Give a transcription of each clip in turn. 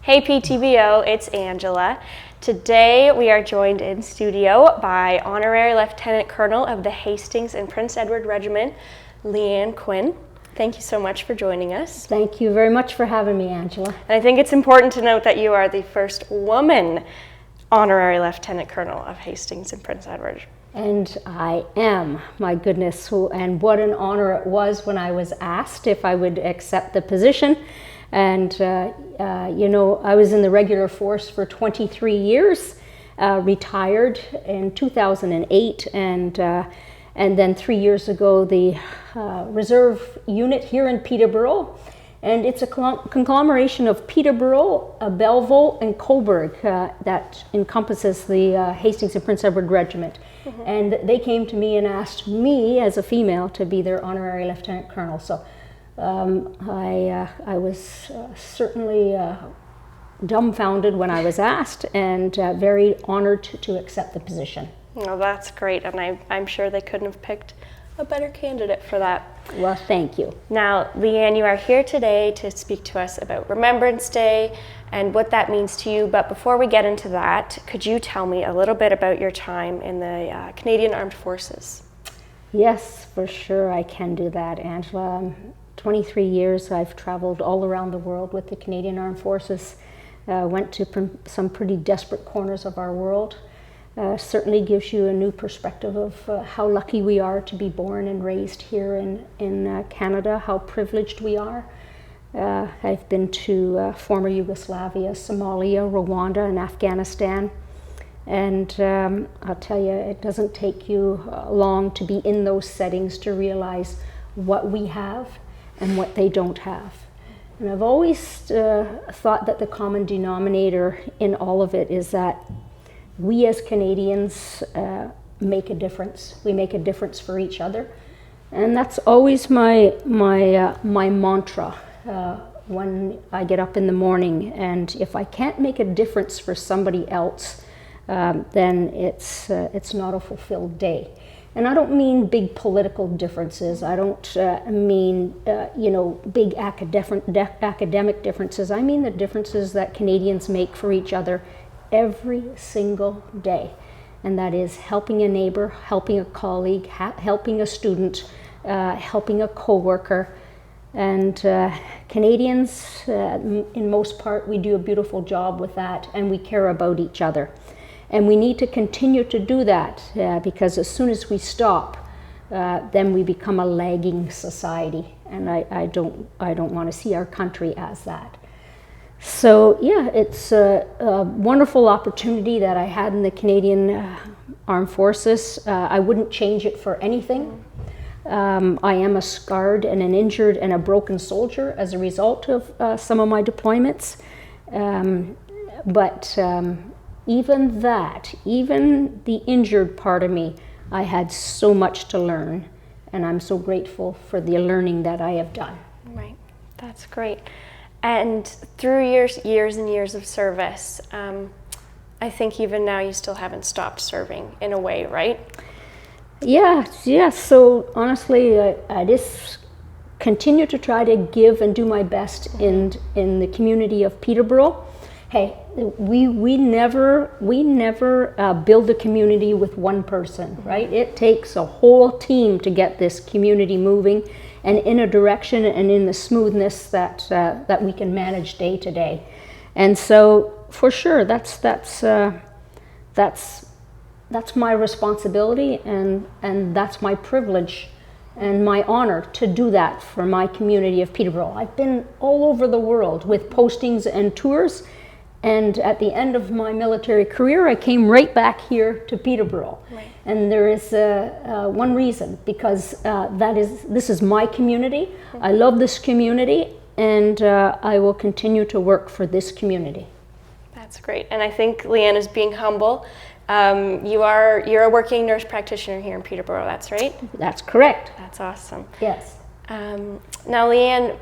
Hey PTBO, it's Angela. Today we are joined in studio by Honorary Lieutenant Colonel of the Hastings and Prince Edward Regiment, Leanne Quinn. Thank you so much for joining us. Thank you very much for having me, Angela. And I think it's important to note that you are the first woman Honorary Lieutenant Colonel of Hastings and Prince Edward. And I am, my goodness, and what an honor it was when I was asked if I would accept the position. And, you know, I was in the regular force for 23 years, retired in 2008, and then 3 years ago, the reserve unit here in Peterborough. And it's a conglomeration of Peterborough, Belleville, and Coburg that encompasses the Hastings and Prince Edward Regiment. Mm-hmm. And they came to me and asked me, as a female, to be their honorary lieutenant colonel. So I was certainly dumbfounded when I was asked, and very honored to accept the position. Well, that's great, and I'm sure they couldn't have picked a better candidate for that. Well, thank you. Now, Leanne, you are here today to speak to us about Remembrance Day and what that means to you. But before we get into that, could you tell me a little bit about your time in the Canadian Armed Forces? Yes, for sure I can do that, Angela. 23 years I've traveled all around the world with the Canadian Armed Forces. Went to some pretty desperate corners of our world. Certainly gives you a new perspective of how lucky we are to be born and raised here in Canada, how privileged we are. I've been to former Yugoslavia, Somalia, Rwanda, and Afghanistan. And I'll tell you, it doesn't take you long to be in those settings to realize what we have and what they don't have. And I've always thought that the common denominator in all of it is that we as Canadians make a difference. We make a difference for each other. And that's always my mantra when I get up in the morning. And if I can't make a difference for somebody else, then it's not a fulfilled day. And I don't mean big political differences. I don't mean, you know, big academic differences. I mean the differences that Canadians make for each other every single day. And that is helping a neighbor, helping a colleague, helping a student, helping a coworker. And Canadians, in most part, we do a beautiful job with that, and we care about each other. And we need to continue to do that because as soon as we stop, then we become a lagging society. And I don't want to see our country as that. So yeah, it's a wonderful opportunity that I had in the Canadian Armed Forces. I wouldn't change it for anything. I am a scarred and an injured and a broken soldier as a result of some of my deployments. But even that, even the injured part of me, I had so much to learn, and I'm so grateful for the learning that I have done. Right, that's great. And through years and years of service, I think even now you still haven't stopped serving in a way, right? Yeah. So honestly, I just continue to try to give and do my best in the community of Peterborough. Hey, we never build a community with one person, right? It takes a whole team to get this community moving and in a direction and in the smoothness that we can manage day to day. And so, for sure, that's my responsibility, and that's my privilege and my honor to do that for my community of Peterborough. I've been all over the world with postings and tours. And at the end of my military career, I came right back here to Peterborough. Right. And there is one reason, because this is my community. Mm-hmm. I love this community, and I will continue to work for this community. That's great. And I think Leanne is being humble. You're a working nurse practitioner here in Peterborough, that's right? That's correct. That's awesome. Yes. Now, Leanne,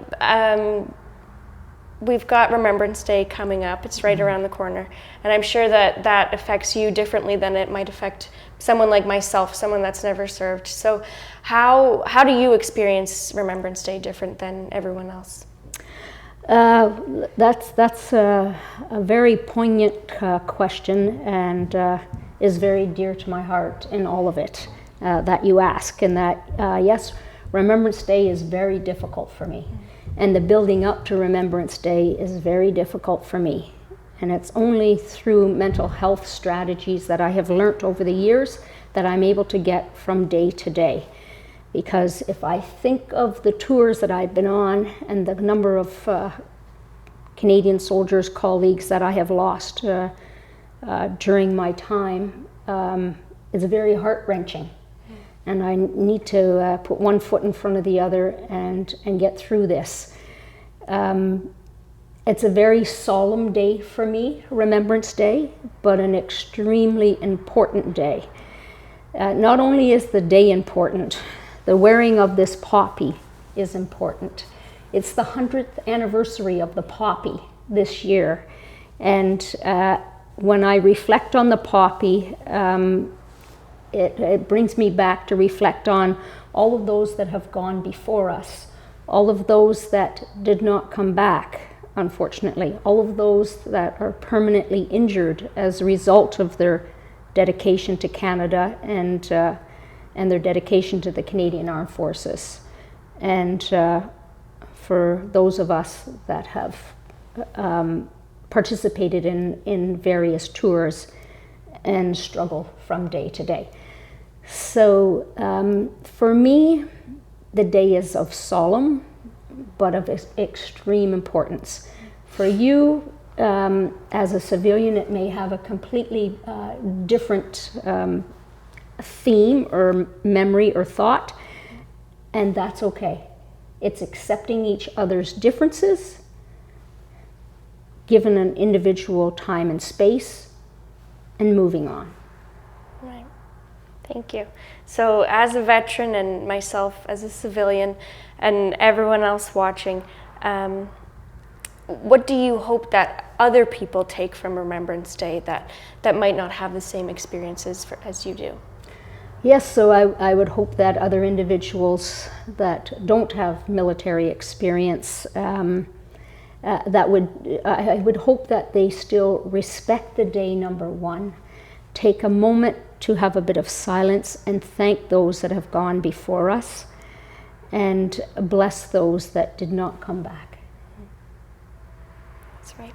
we've got Remembrance Day coming up. It's right around the corner. And I'm sure that affects you differently than it might affect someone like myself, someone that's never served. So how do you experience Remembrance Day different than everyone else? That's a very poignant question, and is very dear to my heart in all of it that you ask. And that, yes, Remembrance Day is very difficult for me. And the building up to Remembrance Day is very difficult for me. And it's only through mental health strategies that I have learnt over the years that I'm able to get from day to day. Because if I think of the tours that I've been on and the number of Canadian soldiers, colleagues that I have lost during my time, it's very heart-wrenching. And I need to put one foot in front of the other and get through this. It's a very solemn day for me, Remembrance Day, but an extremely important day. Not only is the day important, the wearing of this poppy is important. It's the 100th anniversary of the poppy this year. And when I reflect on the poppy, it brings me back to reflect on all of those that have gone before us, all of those that did not come back, unfortunately, all of those that are permanently injured as a result of their dedication to Canada and their dedication to the Canadian Armed Forces. And for those of us that have participated in various tours and struggle from day to day. So for me, the day is of solemn, but of extreme importance. For you, as a civilian, it may have a completely different theme or memory or thought, and that's okay. It's accepting each other's differences, given an individual time and space, and moving on. Right. Thank you. So as a veteran and myself as a civilian and everyone else watching, what do you hope that other people take from Remembrance Day that might not have the same experiences as you do? Yes, so I would hope that other individuals that don't have military experience, I would hope that they still respect the day, number one, take a moment to have a bit of silence and thank those that have gone before us, and bless those that did not come back. That's right.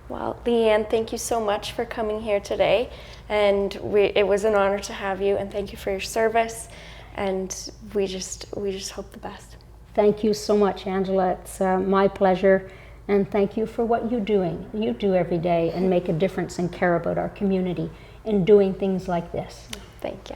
Well, Leanne, thank you so much for coming here today, and it was an honor to have you, and thank you for your service, and we just hope the best. Thank you so much, Angela. It's my pleasure, and thank you for what you do every day and make a difference and care about our community in doing things like this. Thank you.